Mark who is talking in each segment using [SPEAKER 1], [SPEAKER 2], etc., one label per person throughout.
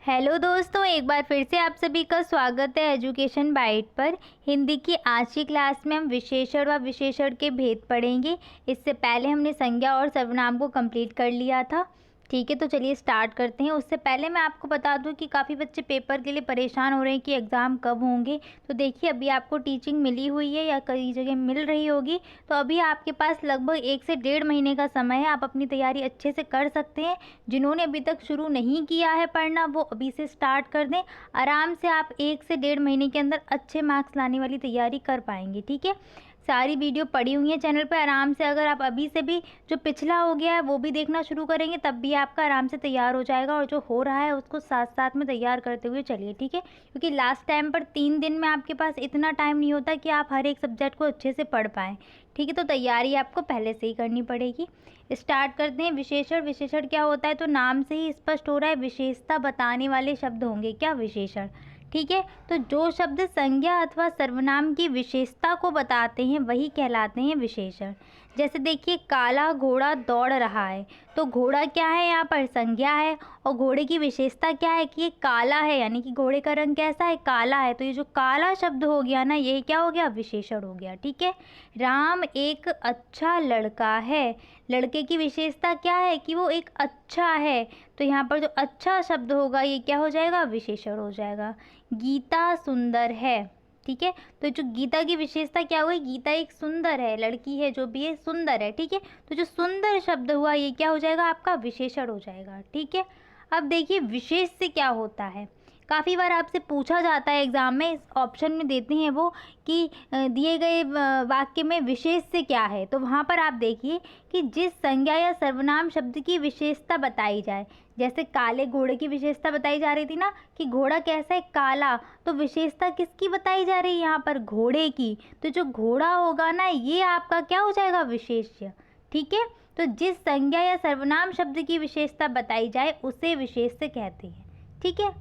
[SPEAKER 1] Hello दोस्तों, एक बार फिर से आप सभी का स्वागत है एजुकेशन बाइट पर। हिंदी की आज की क्लास में हम विशेषण व विशेषण के भेद पढ़ेंगे। इससे पहले हमने संज्ञा और सर्वनाम को कंप्लीट कर लिया था। ठीक है, तो चलिए स्टार्ट करते हैं। उससे पहले मैं आपको बता दूं कि काफ़ी बच्चे पेपर के लिए परेशान हो रहे हैं कि एग्ज़ाम कब होंगे। तो देखिए, अभी आपको टीचिंग मिली हुई है या कई जगह मिल रही होगी, तो अभी आपके पास लगभग 1 से 1.5 महीने का समय है। आप अपनी तैयारी अच्छे से कर सकते हैं। जिन्होंने अभी तक शुरू नहीं किया है पढ़ना, वो अभी से स्टार्ट कर दें। आराम से आप 1 से 1.5 महीने के अंदर अच्छे मार्क्स लाने वाली तैयारी कर पाएंगे। ठीक है, सारी वीडियो पड़ी हुई है चैनल पे। आराम से अगर आप अभी से भी जो पिछला हो गया है वो भी देखना शुरू करेंगे, तब भी आपका आराम से तैयार हो जाएगा। और जो हो रहा है उसको साथ साथ में तैयार करते हुए चलिए। ठीक है, क्योंकि लास्ट टाइम पर 3 दिन में आपके पास इतना टाइम नहीं होता कि आप हर एक सब्जेक्ट को अच्छे से पढ़ पाएँ। ठीक है, तो तैयारी आपको पहले से ही करनी पड़ेगी। स्टार्ट करते हैं। विशेषण। विशेषण क्या होता है? तो नाम से ही स्पष्ट हो रहा है, विशेषता बताने वाले शब्द होंगे क्या विशेषण। ठीक है, तो जो शब्द संज्ञा अथवा सर्वनाम की विशेषता को बताते हैं वही कहलाते हैं विशेषण। जैसे देखिए, काला घोड़ा दौड़ रहा है, तो घोड़ा क्या है? यहाँ पर संज्ञा है। और घोड़े की विशेषता क्या है कि ये काला है, यानी कि घोड़े का रंग कैसा है? काला है। तो ये जो काला शब्द हो गया ना, ये क्या हो गया? विशेषण हो गया। ठीक है, राम एक अच्छा लड़का है। लड़के की विशेषता क्या है कि वो एक अच्छा है। तो यहाँ पर जो अच्छा शब्द होगा ये क्या हो जाएगा? विशेषण हो जाएगा। गीता सुंदर है। ठीक है, तो जो गीता की विशेषता क्या हुई? गीता एक सुंदर है, लड़की है जो भी है सुंदर है। ठीक है, तो जो सुंदर शब्द हुआ ये क्या हो जाएगा? आपका विशेषण हो जाएगा। ठीक है, अब देखिए विशेष से क्या होता है। काफ़ी बार आपसे पूछा जाता है एग्ज़ाम में, इस ऑप्शन में देते हैं वो कि दिए गए वाक्य में विशेष से क्या है। तो वहाँ पर आप देखिए कि जिस संज्ञा या सर्वनाम शब्द की विशेषता बताई जाए। जैसे काले घोड़े की विशेषता बताई जा रही थी ना कि घोड़ा कैसा है? काला। तो विशेषता किसकी बताई जा रही है यहाँ पर? घोड़े की। तो जो घोड़ा होगा ना, ये आपका क्या हो जाएगा? विशेष्य। ठीक है, तो जिस संज्ञा या सर्वनाम शब्द की विशेषता बताई जाए उसे विशेष्य कहते हैं। ठीक है,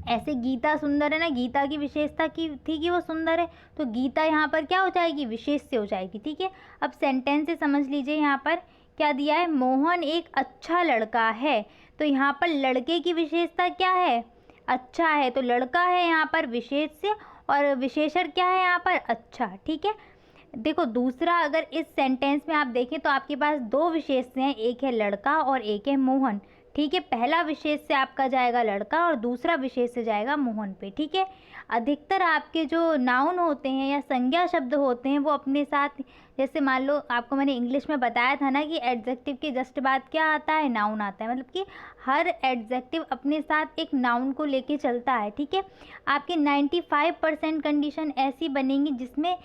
[SPEAKER 1] ऐसे गीता सुंदर है ना, गीता की विशेषता की थी कि वो सुंदर है, तो गीता यहाँ पर क्या हो जाएगी? विशेष्य हो जाएगी। ठीक है, अब सेंटेंस से समझ लीजिए। यहाँ पर क्या दिया है? मोहन एक अच्छा लड़का है। तो यहाँ पर लड़के की विशेषता क्या है? अच्छा है। तो लड़का है यहाँ पर विशेष्य, और विशेषण क्या है यहाँ पर? अच्छा। ठीक है, देखो दूसरा, अगर इस सेंटेंस में आप देखें तो आपके पास 2 विशेष्य हैं, एक है लड़का और एक है मोहन। ठीक है, पहला विशेष से आपका जाएगा लड़का और दूसरा विशेष से जाएगा मोहन पे। ठीक है, अधिकतर आपके जो नाउन होते हैं या संज्ञा शब्द होते हैं वो अपने साथ, जैसे मान लो आपको मैंने इंग्लिश में बताया था ना कि एडजेक्टिव के जस्ट बाद क्या आता है? नाउन आता है। मतलब कि हर एडजेक्टिव अपने साथ एक नाउन को लेके चलता है। ठीक है, आपकी 95% कंडीशन ऐसी बनेंगी जिसमें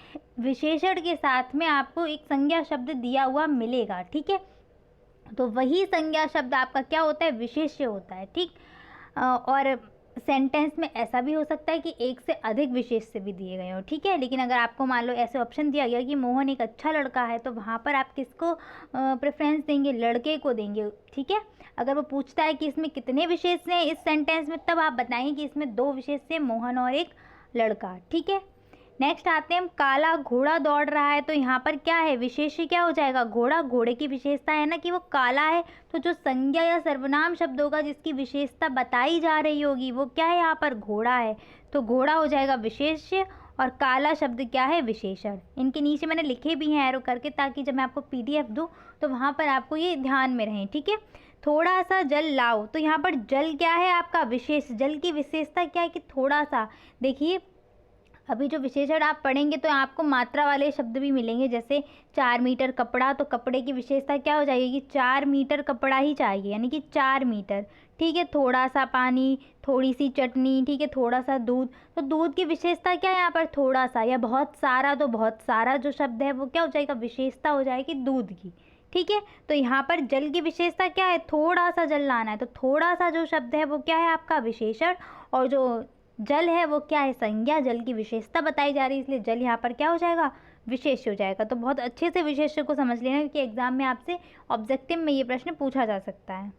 [SPEAKER 1] विशेषण के साथ में आपको एक संज्ञा शब्द दिया हुआ मिलेगा। ठीक है, तो वही संज्ञा शब्द आपका क्या होता है? विशेष्य होता है। ठीक, और सेंटेंस में ऐसा भी हो सकता है कि एक से अधिक विशेष्य भी दिए गए हो। ठीक है, लेकिन अगर आपको मान लो ऐसे ऑप्शन दिया गया कि मोहन एक अच्छा लड़का है, तो वहाँ पर आप किसको प्रेफरेंस देंगे? लड़के को देंगे। ठीक है, अगर वो पूछता है कि इसमें कितने विशेष्य हैं इस सेंटेंस में, तब आप बताएंगे कि इसमें 2 विशेष्य हैं, मोहन और एक लड़का। ठीक है, नेक्स्ट आते हैं हम। काला घोड़ा दौड़ रहा है, तो यहाँ पर क्या है? विशेष्य क्या हो जाएगा? घोड़ा। घोड़े की विशेषता है ना कि वो काला है, तो जो संज्ञा या सर्वनाम शब्द होगा जिसकी विशेषता बताई जा रही होगी वो क्या है? यहाँ पर घोड़ा है, तो घोड़ा हो जाएगा विशेष्य और काला शब्द क्या है? विशेषण। इनके नीचे मैंने लिखे भी हैं एरो करके, ताकि जब मैं आपको PDF दूँ तो वहाँ पर आपको ये ध्यान में रहें। ठीक है, थोड़ा सा जल लाओ, तो यहाँ पर जल क्या है? आपका विशेष। जल की विशेषता क्या है कि थोड़ा सा। देखिए, अभी जो विशेषण आप पढ़ेंगे तो आपको मात्रा वाले शब्द भी मिलेंगे। जैसे 4 मीटर कपड़ा, तो कपड़े की विशेषता क्या हो जाएगी कि 4 मीटर कपड़ा ही चाहिए, यानी कि 4 मीटर। ठीक है, थोड़ा सा पानी, थोड़ी सी चटनी, ठीक है, थोड़ा सा दूध, तो दूध की विशेषता क्या है यहाँ पर? थोड़ा सा। या बहुत सारा, तो बहुत सारा जो शब्द है वो क्या हो जाएगा? विशेषता हो जाएगी दूध की। ठीक है, तो यहाँ पर जल की विशेषता क्या है? थोड़ा सा जल लाना है, तो थोड़ा सा जो शब्द है वो क्या है? आपका विशेषण, और जो जल है वो क्या है? संज्ञा। जल की विशेषता बताई जा रही है, इसलिए जल यहाँ पर क्या हो जाएगा? विशेष्य हो जाएगा। तो बहुत अच्छे से विशेष्य को समझ लेना, क्योंकि एग्जाम में आपसे ऑब्जेक्टिव में ये प्रश्न पूछा जा सकता है।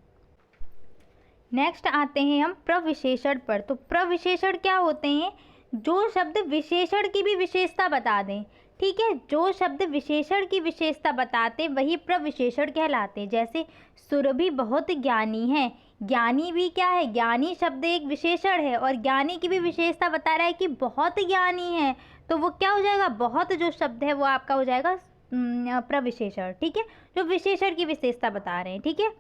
[SPEAKER 1] नेक्स्ट आते हैं हम प्रविशेषण पर। तो प्रविशेषण क्या होते हैं? जो शब्द विशेषण की भी विशेषता बता दें। ठीक है, जो शब्द विशेषण की विशेषता बताते वही प्रविशेषण कहलाते हैं। जैसे सुरभि बहुत ज्ञानी है, ज्ञानी भी क्या है, ज्ञानी शब्द एक विशेषण है और ज्ञानी की भी विशेषता बता रहा है कि बहुत ज्ञानी है, तो वो क्या हो जाएगा, बहुत जो शब्द है वो आपका हो जाएगा प्रविशेषण। ठीक है, जो विशेषण की विशेषता बता रहे हैं। ठीक है,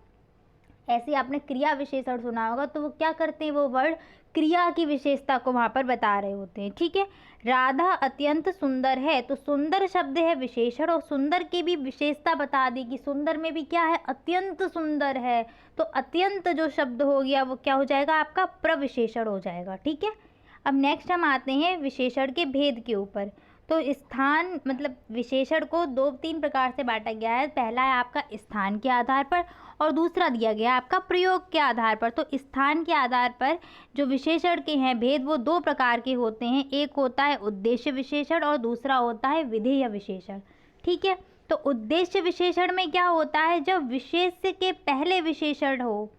[SPEAKER 1] ऐसे आपने क्रिया विशेषण सुना होगा, तो वो क्या करते हैं, वो वर्ड क्रिया की विशेषता को वहाँ पर बता रहे होते हैं। ठीक है, राधा अत्यंत सुंदर है, तो सुंदर शब्द है विशेषण और सुंदर की भी विशेषता बता दी कि सुंदर में भी क्या है, अत्यंत सुंदर है, तो अत्यंत जो शब्द हो गया वो क्या हो जाएगा, आपका प्रविशेषण हो जाएगा। ठीक है, अब नेक्स्ट हम आते हैं विशेषण के भेद के ऊपर। तो स्थान मतलब विशेषण को 2-3 प्रकार से बांटा गया है। पहला है आपका स्थान के आधार पर और दूसरा दिया गया है आपका प्रयोग के आधार पर। तो स्थान के आधार पर जो विशेषण के हैं भेद वो 2 प्रकार के होते हैं, एक होता है उद्देश्य विशेषण और दूसरा होता है विधेय विशेषण। ठीक है, तो उद्देश्य विशेषण में क्या होता है, जब विशेष्य के पहले विशेषण हो,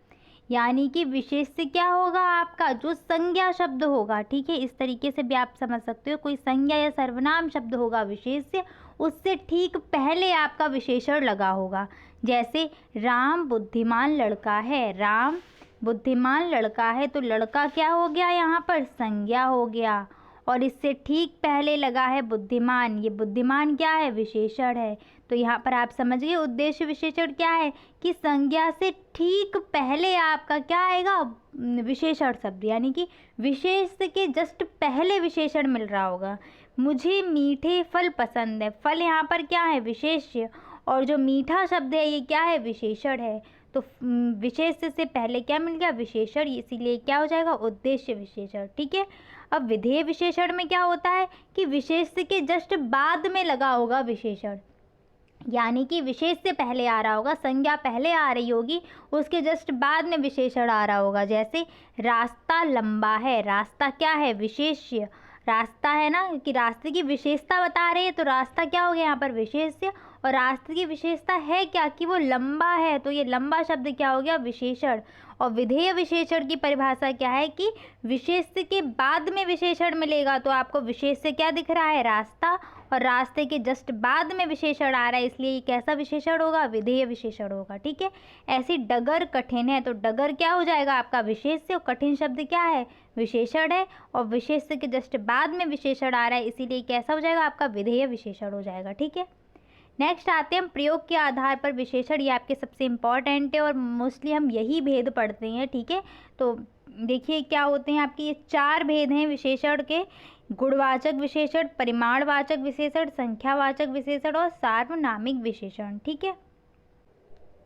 [SPEAKER 1] यानी कि विशेष्य क्या होगा आपका, जो संज्ञा शब्द होगा। ठीक है, इस तरीके से भी आप समझ सकते हो, कोई संज्ञा या सर्वनाम शब्द होगा विशेष्य, उससे ठीक पहले आपका विशेषण लगा होगा। जैसे राम बुद्धिमान लड़का है, राम बुद्धिमान लड़का है, तो लड़का क्या हो गया, यहाँ पर संज्ञा हो गया और इससे ठीक पहले लगा है बुद्धिमान, ये बुद्धिमान क्या है, विशेषण है। तो यहाँ पर आप समझ गए उद्देश्य विशेषण क्या है कि संज्ञा से ठीक पहले आपका क्या आएगा, विशेषण शब्द, यानी कि विशेष के जस्ट पहले विशेषण मिल रहा होगा। मुझे मीठे फल पसंद है, फल यहाँ पर क्या है, विशेष्य, और जो मीठा शब्द है ये क्या है, विशेषण है। तो विशेष से पहले क्या मिल गया, विशेषण, इसीलिए क्या हो जाएगा, उद्देश्य विशेषण। ठीक है, अब विधेय विशेषण में क्या होता है कि विशेष के जस्ट बाद में लगा होगा विशेषण, यानी कि विशेष से पहले आ रहा होगा, संज्ञा पहले आ रही होगी, उसके जस्ट बाद में विशेषण आ रहा होगा। जैसे रास्ता लंबा है, रास्ता क्या है, विशेष्य, रास्ता है ना, कि रास्ते की विशेषता बता रहे हैं, तो रास्ता क्या हो गया यहाँ पर, विशेष्य, और रास्ते की विशेषता है क्या कि वो लंबा है, तो ये लंबा शब्द क्या हो गया, विशेषण। और विधेय विशेषण की परिभाषा क्या है कि विशेष्य के बाद में विशेषण मिलेगा, तो आपको विशेष्य क्या दिख रहा है, रास्ता, और रास्ते के जस्ट बाद में विशेषण आ रहा है, इसलिए ये कैसा विशेषण होगा, विधेय विशेषण होगा। ठीक है, ऐसी डगर कठिन है, तो डगर क्या हो जाएगा आपका विशेष्य, और कठिन शब्द क्या है, विशेषण है, और विशेष्य के जस्ट बाद में विशेषण आ रहा है, इसीलिए कैसा हो जाएगा आपका विधेय विशेषण हो जाएगा। ठीक है, नेक्स्ट आते हैं हम प्रयोग के आधार पर विशेषण, ये आपके सबसे इम्पॉर्टेंट है और मोस्टली हम यही भेद पढ़ते हैं। ठीक है, तो देखिए क्या होते हैं आपके, ये 4 भेद हैं विशेषण के, गुणवाचक विशेषण, परिमाणवाचक विशेषण, संख्यावाचक विशेषण और सार्वनामिक विशेषण। ठीक है,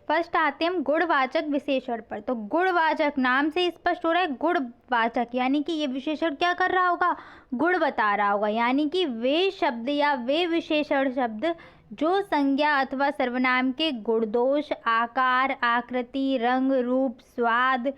[SPEAKER 1] फर्स्ट आते हैं हम गुणवाचक विशेषण पर। तो गुणवाचक नाम से स्पष्ट हो रहा है, गुणवाचक यानी कि ये विशेषण क्या कर रहा होगा, गुण बता रहा होगा, यानी कि वे शब्द या वे विशेषण शब्द जो संज्ञा अथवा सर्वनाम के गुण दोष, आकार, आकृति, रंग, रूप, स्वाद,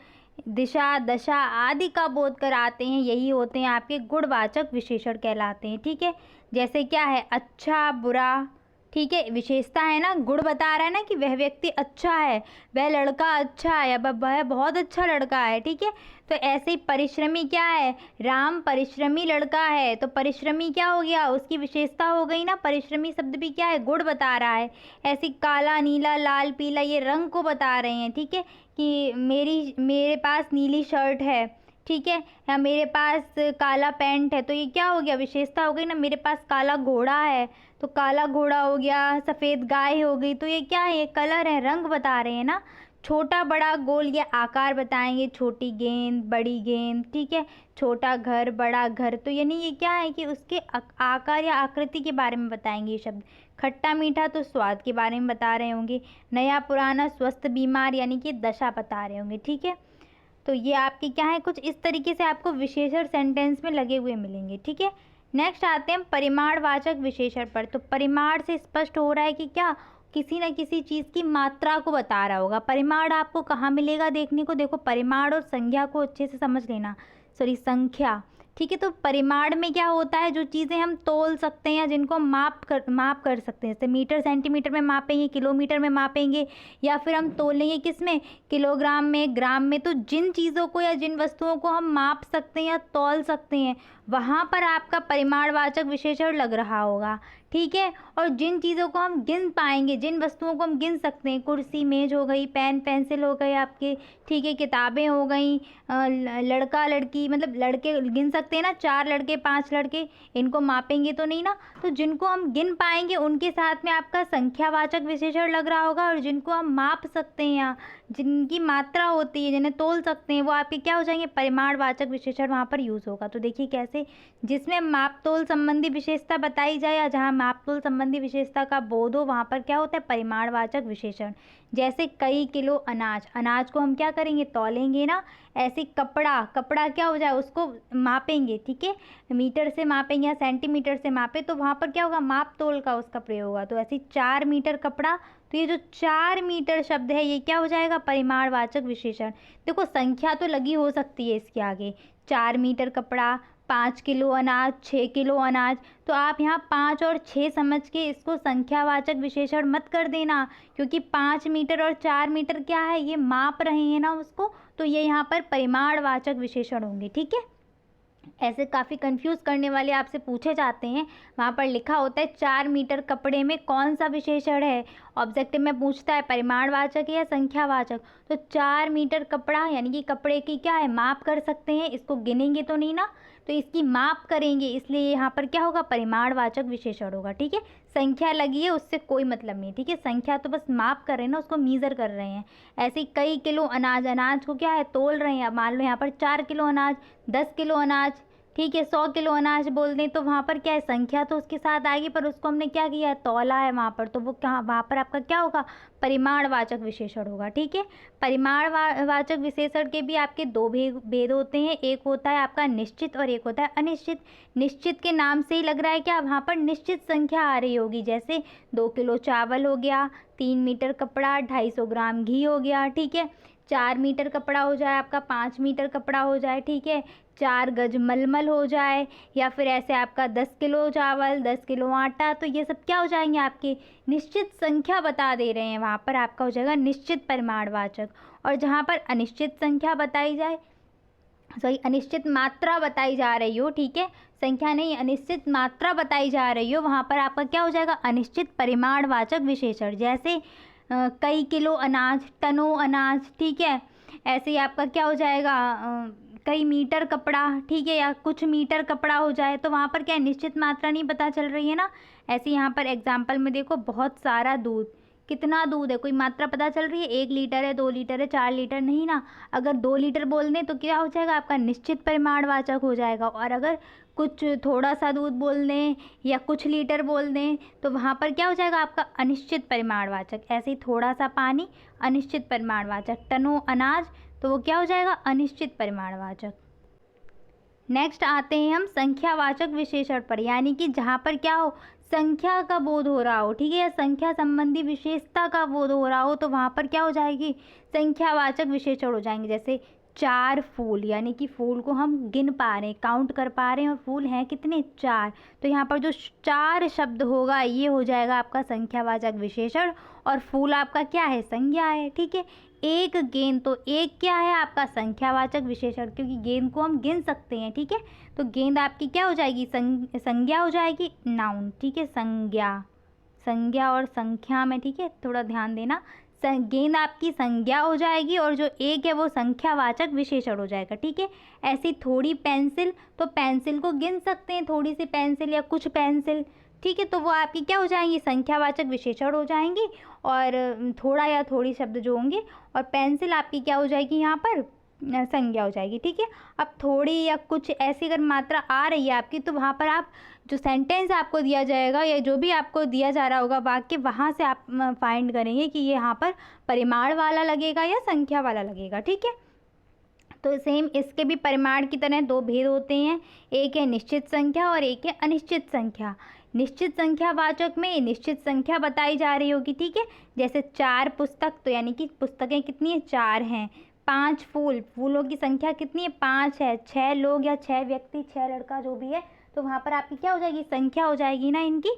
[SPEAKER 1] दिशा, दशा आदि का बोध कराते हैं, यही होते हैं आपके गुणवाचक विशेषण कहलाते हैं। ठीक है, जैसे क्या है, अच्छा, बुरा। ठीक है, विशेषता है ना, गुण बता रहा है ना कि वह व्यक्ति अच्छा है, वह लड़का अच्छा है, वह बहुत अच्छा लड़का है। ठीक है, तो ऐसे ही परिश्रमी क्या है, राम परिश्रमी लड़का है, तो परिश्रमी क्या हो गया, उसकी विशेषता हो गई ना, परिश्रमी शब्द भी क्या है, गुण बता रहा है। ऐसे काला, नीला, लाल, पीला ये रंग को बता रहे हैं। ठीक है, कि मेरे पास नीली शर्ट है, ठीक है, या मेरे पास काला पैंट है, तो ये क्या हो गया, विशेषता हो गई ना। मेरे पास काला घोड़ा है, तो काला घोड़ा हो गया, सफ़ेद गाय हो गई, तो ये क्या है, ये कलर है, रंग बता रहे हैं ना। छोटा, बड़ा, गोल ये आकार बताएंगे, छोटी गेंद, बड़ी गेंद। ठीक है, छोटा घर, बड़ा घर, तो यानी ये क्या है कि उसके आकार या आकृति के बारे में बताएंगे ये शब्द। खट्टा मीठा तो स्वाद के बारे में बता रहे होंगे, नया पुराना, स्वस्थ बीमार, यानी कि दशा बता रहे होंगे। ठीक है, तो ये आपके क्या है, कुछ इस तरीके से आपको विशेषण सेंटेंस में लगे हुए मिलेंगे। ठीक है, नेक्स्ट आते हैं परिमाणवाचक विशेषण पर। तो परिमाण से स्पष्ट हो रहा है कि क्या, किसी न किसी चीज़ की मात्रा को बता रहा होगा। परिमाण आपको कहाँ मिलेगा देखने को, देखो परिमाण और संज्ञा को अच्छे से समझ लेना, संख्या। ठीक है, तो परिमाण में क्या होता है, जो चीज़ें हम तोल सकते हैं या जिनको माप कर सकते हैं, जैसे मीटर सेंटीमीटर में मापेंगे, किलोमीटर में मापेंगे, या फिर हम तोलेंगे किस में, किलोग्राम में, ग्राम में। तो जिन चीज़ों को या जिन वस्तुओं को हम माप सकते हैं या तौल सकते हैं वहाँ पर आपका परिमाणवाचक विशेषण लग रहा होगा, ठीक है। और जिन चीज़ों को हम गिन पाएंगे, जिन वस्तुओं को हम गिन सकते हैं, कुर्सी मेज हो गई, पेन पेंसिल हो गए आपके, ठीक है, किताबें हो गई, लड़का लड़की, मतलब लड़के गिन सकते हैं ना, 4 लड़के 5 लड़के, इनको मापेंगे तो नहीं ना। तो जिनको हम गिन पाएंगे उनके साथ में आपका संख्यावाचक विशेषण लग रहा होगा, और जिनको हम माप सकते हैं या जिनकी मात्रा होती है, जिन्हें तोल सकते हैं, वो आपके क्या हो जाएंगे, परिमाणवाचक विशेषण वहाँ पर यूज़ होगा। तो देखिए कैसे, जिसमें माप तोल संबंधी विशेषता बताई जाए या जहाँ माप तोल संबंधी विशेषता का बोध हो, वहाँ पर क्या होता है, परिमाणवाचक विशेषण। जैसे कई किलो अनाज, अनाज को हम क्या करेंगे, तौलेंगे ना। ऐसे कपड़ा, कपड़ा क्या हो जाए, उसको मापेंगे, ठीक है, मीटर से मापेंगे या सेंटीमीटर से मापे, तो वहाँ पर क्या होगा, माप तोल का उसका प्रयोग होगा। तो ऐसे 4 मीटर कपड़ा, तो ये जो 4 मीटर शब्द है ये क्या हो जाएगा, परिमाणवाचक विशेषण। देखो संख्या तो लगी हो सकती है इसके आगे, 4 मीटर कपड़ा, 5 किलो अनाज, 6 किलो अनाज, तो आप यहाँ 5 और 6 समझ के इसको संख्यावाचक विशेषण मत कर देना, क्योंकि 5 मीटर और 4 मीटर क्या है, ये माप रहे हैं ना उसको, तो ये यहाँ पर परिमाणवाचक विशेषण होंगे, ठीक है। ऐसे काफ़ी कंफ्यूज करने वाले आपसे पूछे जाते हैं, वहाँ पर लिखा होता है 4 मीटर कपड़े में कौन सा विशेषण है, ऑब्जेक्टिव में पूछता है परिमाणवाचक है या संख्यावाचक। तो 4 मीटर कपड़ा यानी कि कपड़े की क्या है, माप कर सकते हैं, इसको गिनेंगे तो नहीं ना, तो इसकी माप करेंगे, इसलिए यहाँ पर क्या होगा, परिमाणवाचक विशेषण होगा, ठीक है। संख्या लगी है उससे कोई मतलब नहीं, ठीक है, संख्या तो बस माप कर रहे हैं ना, उसको मीज़र कर रहे हैं। ऐसे ही कई किलो अनाज, अनाज को क्या है, तोल रहे हैं। अब मान लो यहाँ पर 4 किलो अनाज, 10 किलो अनाज, ठीक है, 100 किलो अनाज बोल दें, तो वहाँ पर क्या है, संख्या तो उसके साथ आएगी, पर उसको हमने क्या किया है, तौला है वहाँ पर, तो वो कहाँ, वहाँ पर आपका क्या होगा, परिमाणवाचक विशेषण होगा, ठीक है। परिमाणवाचक विशेषण के भी आपके 2 भेद होते हैं, एक होता है आपका निश्चित और एक होता है अनिश्चित। निश्चित के नाम से ही लग रहा है क्या, वहाँ पर निश्चित संख्या आ रही होगी, जैसे 2 किलो चावल हो गया, 3 मीटर कपड़ा, 250 ग्राम घी हो गया, ठीक है। 4 मीटर कपड़ा हो जाए आपका, 5 मीटर कपड़ा हो जाए, ठीक है, 4 गज मलमल हो जाए, या फिर ऐसे आपका 10 किलो चावल, 10 किलो आटा, तो ये सब क्या हो जाएंगे, आपके निश्चित संख्या बता दे रहे हैं, वहाँ पर आपका हो जाएगा निश्चित परिमाणवाचक। और जहाँ पर अनिश्चित संख्या बताई जाए, सॉरी अनिश्चित मात्रा बताई जा रही हो, ठीक है, संख्या नहीं, अनिश्चित मात्रा बताई जा रही हो, वहाँ पर आपका क्या हो जाएगा, अनिश्चित परिमाणवाचक विशेषण। जैसे कई किलो अनाज, टनों अनाज, ठीक है। ऐसे ही आपका क्या हो जाएगा, कई मीटर कपड़ा, ठीक है, या कुछ मीटर कपड़ा हो जाए, तो वहाँ पर क्या है, निश्चित मात्रा नहीं पता चल रही है ना। ऐसे यहाँ पर एग्जाम्पल में देखो, बहुत सारा दूध, कितना दूध है, कोई मात्रा पता चल रही है, 1 लीटर है, 2 लीटर है, 4 लीटर, नहीं ना। अगर 2 लीटर बोल दें तो क्या हो जाएगा, आपका निश्चित परिमाणवाचक हो जाएगा, और अगर कुछ थोड़ा सा दूध बोल दें या कुछ लीटर बोल दें तो वहाँ पर क्या हो जाएगा, आपका अनिश्चित परिमाणवाचक। ऐसे ही थोड़ा सा पानी, अनिश्चित परिमाणवाचक, टनों अनाज, तो वो क्या हो जाएगा, अनिश्चित परिमाणवाचक। नेक्स्ट आते हैं हम संख्यावाचक विशेषण पर, यानी कि जहाँ पर क्या हो, संख्या का बोध हो रहा हो, ठीक है, या संख्या संबंधी विशेषता का बोध हो रहा हो, तो वहाँ पर क्या हो जाएगी, संख्यावाचक विशेषण हो जाएंगे। जैसे 4 फूल, यानी कि फूल को हम गिन पा रहे हैं, काउंट कर पा रहे हैं, और फूल हैं कितने, 4, तो यहाँ पर जो 4 शब्द होगा ये हो जाएगा आपका संख्यावाचक विशेषण, और फूल आपका क्या है, संज्ञा है, ठीक है। एक गेंद, तो एक क्या है आपका संख्यावाचक विशेषण, क्योंकि गेंद को हम गिन सकते हैं, ठीक है, तो गेंद आपकी क्या हो जाएगी, संज्ञा हो जाएगी, नाउन, ठीक है, संज्ञा, संज्ञा और संख्या में, ठीक है, थोड़ा ध्यान देना, गेंद आपकी संज्ञा हो जाएगी, और जो एक है वो संख्यावाचक विशेषण हो जाएगा, ठीक है। ऐसी थोड़ी पेंसिल, तो पेंसिल को गिन सकते हैं, थोड़ी सी पेंसिल या कुछ पेंसिल, ठीक है, तो वो आपकी क्या हो जाएंगी, संख्यावाचक विशेषण हो जाएंगी, और थोड़ा या थोड़ी शब्द जो होंगे, और पेंसिल आपकी क्या हो जाएगी, यहाँ पर संज्ञा हो जाएगी, ठीक है। अब थोड़ी या कुछ ऐसी अगर मात्रा आ रही है आपकी, तो वहाँ पर आप जो सेंटेंस आपको दिया जाएगा या जो भी आपको दिया जा रहा होगा वाक्य, वहाँ से आप फाइंड करेंगे कि ये यहाँ पर परिमाण वाला लगेगा या संख्या वाला लगेगा, ठीक है। तो सेम इसके भी परिमाण की तरह 2 भेद होते हैं, एक है निश्चित संख्या और एक है अनिश्चित संख्या। निश्चित संख्या वाचक में निश्चित संख्या बताई जा रही होगी, ठीक है, जैसे 4 पुस्तक, तो यानी कि पुस्तकें कितनी है, 4 हैं। 5 फूल, फूलों की संख्या कितनी है, 5 है। 6 लोग या 6 व्यक्ति, 6 लड़का जो भी है, तो वहाँ पर आपकी क्या हो जाएगी, संख्या हो जाएगी ना इनकी।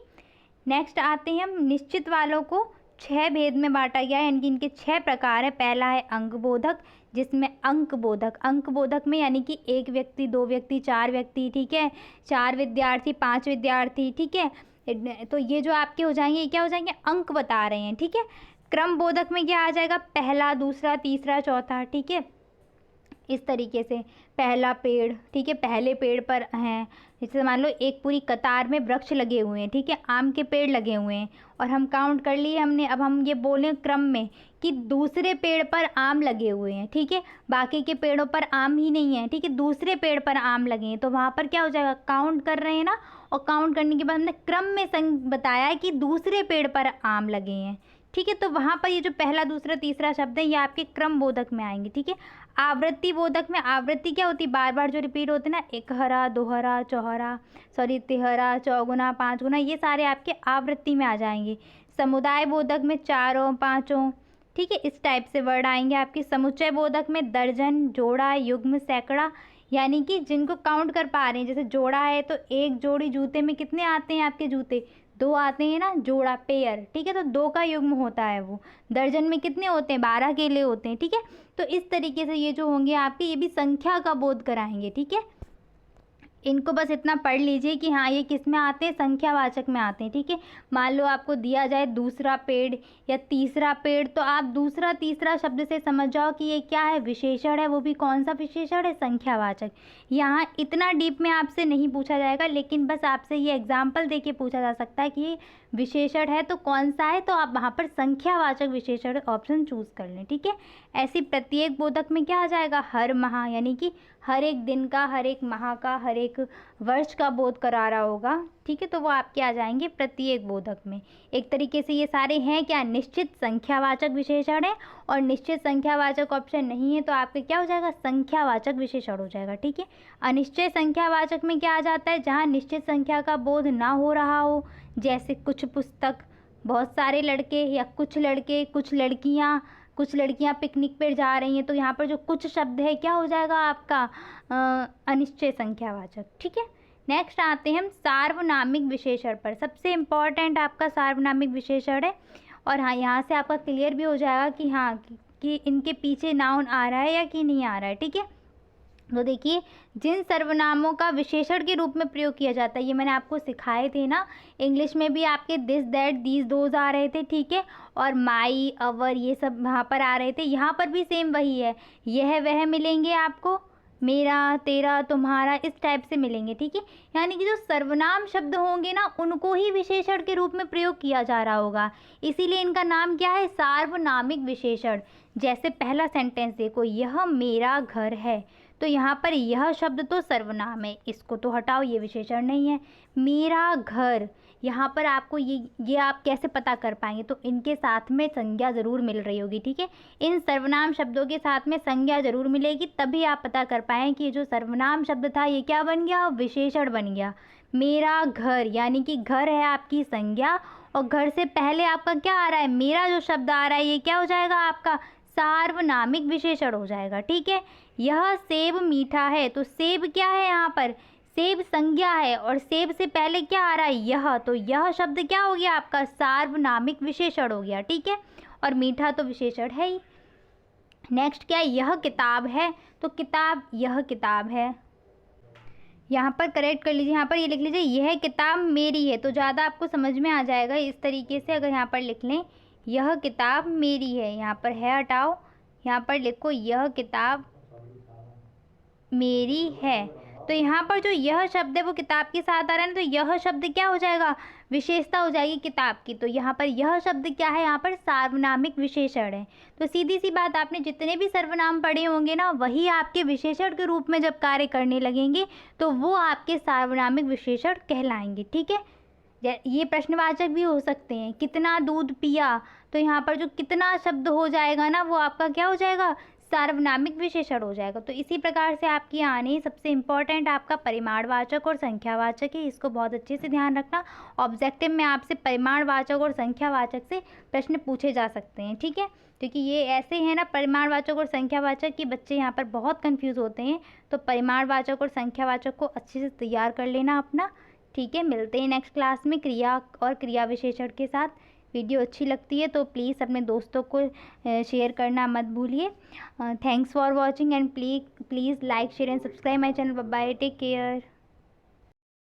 [SPEAKER 1] नेक्स्ट आते हैं हम निश्चित वालों को 6 भेद में बांटा गया है, यानी कि इनके 6 प्रकार है। पहला है अंगबोधक, जिसमें अंक बोधक में यानी कि 1 व्यक्ति, 2 व्यक्ति, 4 व्यक्ति, ठीक है, 4 विद्यार्थी, 5 विद्यार्थी, ठीक है। तो ये जो आपके हो जाएंगे, ये क्या हो जाएंगे, अंक बता रहे हैं, ठीक है। क्रम बोधक में क्या आ जाएगा, पहला, दूसरा, तीसरा, चौथा, ठीक है, इस तरीके से। पहला पेड़, ठीक है, पहले पेड़ पर हैं, जैसे मान लो एक पूरी कतार में वृक्ष लगे हुए हैं, ठीक है, आम के पेड़ लगे हुए हैं और हम काउंट कर लिए हमने। अब हम ये बोलें क्रम में कि दूसरे पेड़ पर आम लगे हुए हैं, ठीक है, बाकी के पेड़ों पर आम ही नहीं है, ठीक है, दूसरे पेड़ पर आम लगे हैं, तो वहाँ पर क्या हो जाएगा, काउंट कर रहे हैं ना, और काउंट करने के बाद हमने क्रम में बताया है कि दूसरे पेड़ पर आम लगे हैं, ठीक है। तो वहाँ पर ये जो पहला, दूसरा, तीसरा शब्द है ये आपके क्रम बोधक में आएंगे, ठीक है। आवृत्ति बोधक में, आवृत्ति क्या होती है, बार बार जो रिपीट होते हैं ना, एकहरा, दोहरा, चौहरा, सॉरी तिहरा, चौगुना, पाँचगुना, ये सारे आपके आवृत्ति में आ जाएंगे। समुदाय बोधक में चारों, पाँचों, ठीक है, इस टाइप से वर्ड आएंगे आपके। समुच्चय बोधक में दर्जन, जोड़ा, युग्म, सैकड़ा, यानी कि जिनको काउंट कर पा रहे हैं, जैसे जोड़ा है तो एक जोड़ी जूते में कितने आते हैं आपके जूते, 2 आते हैं ना, जोड़ा, पेयर, ठीक है, तो 2 का युग्म होता है वो। दर्जन में कितने होते हैं, 12 केले होते हैं, ठीक है। तो इस तरीके से ये जो होंगे आपके, ये भी संख्या का बोध कराएंगे, ठीक है। इनको बस इतना पढ़ लीजिए कि हाँ ये किस में आते हैं, संख्यावाचक में आते हैं, ठीक है। मान लो आपको दिया जाए दूसरा पेड़ या तीसरा पेड़, तो आप दूसरा, तीसरा शब्द से समझ जाओ कि ये क्या है, विशेषण है, वो भी कौन सा विशेषण है, संख्यावाचक। यहाँ इतना डीप में आपसे नहीं पूछा जाएगा, लेकिन बस आपसे ये एग्जाम्पल देके पूछा जा सकता है कि ये विशेषण है तो कौन सा है, तो आप वहाँ पर संख्यावाचक विशेषण ऑप्शन चूज़ कर लें, ठीक है। ऐसी प्रत्येक बोधक में क्या आ जाएगा, हर माह, यानी कि हर एक दिन का, हर एक माह का, हर एक वर्ष का बोध करा रहा होगा, ठीक है, तो वो आपके आ जाएंगे प्रत्येक बोधक में। एक तरीके से ये सारे हैं क्या, निश्चित संख्यावाचक विशेषण है, और निश्चित संख्यावाचक ऑप्शन नहीं है तो आपके क्या हो जाएगा, संख्यावाचक विशेषण हो जाएगा, ठीक है। अनिश्चय संख्यावाचक में क्या आ जाता है, जहाँ निश्चित संख्या का बोध ना हो रहा हो, जैसे कुछ पुस्तक, बहुत सारे लड़के, या कुछ लड़के, कुछ लड़कियां पिकनिक पर जा रही हैं, तो यहाँ पर जो कुछ शब्द है क्या हो जाएगा आपका, अनिश्चय संख्यावाचक, ठीक है। नेक्स्ट आते हैं हम सार्वनामिक विशेषण पर। सबसे इम्पॉर्टेंट आपका सार्वनामिक विशेषण है, और हाँ यहाँ से आपका क्लियर भी हो जाएगा कि हाँ कि इनके पीछे नाउन आ रहा है या कि नहीं आ रहा है, ठीक है। तो देखिए, जिन सर्वनामों का विशेषण के रूप में प्रयोग किया जाता है, ये मैंने आपको सिखाए थे ना, इंग्लिश में भी आपके दिस, दैट, दीज, दोज आ रहे थे, ठीक है, और माई, अवर, ये सब वहाँ पर आ रहे थे। यहाँ पर भी सेम वही है, यह वह मिलेंगे आपको, मेरा, तेरा, तुम्हारा, इस टाइप से मिलेंगे, ठीक है। यानी कि जो सर्वनाम शब्द होंगे ना, उनको ही विशेषण के रूप में प्रयोग किया जा रहा होगा, इसीलिए इनका नाम क्या है, सार्वनामिक विशेषण। जैसे पहला सेंटेंस देखो, यह मेरा घर है, तो यहाँ पर यह शब्द तो सर्वनाम है, इसको तो हटाओ, ये विशेषण नहीं है। मेरा घर, यहाँ पर आपको ये आप कैसे पता कर पाएंगे, तो इनके साथ में संज्ञा ज़रूर मिल रही होगी, ठीक है। इन सर्वनाम शब्दों के साथ में संज्ञा ज़रूर मिलेगी, तभी आप पता कर पाएँ कि जो सर्वनाम शब्द था ये क्या बन गया, विशेषण बन गया। मेरा घर, यानी कि घर है आपकी संज्ञा, और घर से पहले आपका क्या आ रहा है, मेरा जो शब्द आ रहा है, ये क्या हो जाएगा आपका, सार्वनामिक विशेषण हो जाएगा, ठीक है। यह सेब मीठा है, तो सेब क्या है, यहाँ पर सेब संज्ञा है, और सेब से पहले क्या आ रहा है, यह, तो यह शब्द क्या हो गया आपका, सार्वनामिक विशेषण हो गया, ठीक है। और मीठा तो विशेषण है ही। नेक्स्ट क्या है, यह किताब है, तो किताब, यह किताब है, यहाँ पर करेक्ट कर लीजिए, यहाँ पर ये लिख लीजिए, यह किताब मेरी है, तो ज़्यादा आपको समझ में आ जाएगा इस तरीके से। अगर यहाँ पर लिख लें, यह किताब मेरी है, यहाँ पर है हटाओ, यहाँ पर लिखो, यह किताब मेरी है, तो यहाँ पर जो यह शब्द है वो किताब के साथ आ रहा है ना, तो यह शब्द क्या हो जाएगा, विशेषता हो जाएगी किताब की, तो यहाँ पर यह शब्द क्या है, यहाँ पर सार्वनामिक विशेषण है। तो सीधी सी बात, आपने जितने भी सर्वनाम पढ़े होंगे ना, वही आपके विशेषण के रूप में जब कार्य करने लगेंगे तो वो आपके सार्वनामिक विशेषण कहलाएंगे, ठीक है। ये प्रश्नवाचक भी हो सकते हैं, कितना दूध पिया, तो यहाँ पर जो कितना शब्द हो जाएगा ना, वो आपका क्या हो जाएगा, सार्वनामिक विशेषण हो जाएगा। तो इसी प्रकार से आपकी आने सबसे इम्पॉर्टेंट आपका परिमाणवाचक और संख्यावाचक है, इसको बहुत अच्छे से ध्यान रखना। ऑब्जेक्टिव में आपसे परिमाणवाचक और संख्यावाचक से प्रश्न पूछे जा सकते हैं, ठीक है, क्योंकि ये ऐसे हैं ना, परिमाणवाचक और संख्यावाचक कि बच्चे यहाँ पर बहुत कंफ्यूज होते हैं। तो परिमाणवाचक और संख्यावाचक को अच्छे से तैयार कर लेना अपना, ठीक है। मिलते हैं नेक्स्ट क्लास में क्रिया और क्रिया विशेषण के साथ। वीडियो अच्छी लगती है तो प्लीज़ अपने दोस्तों को शेयर करना मत भूलिए। Thanks for watching and please like share and subscribe my channel. Bye bye, take care.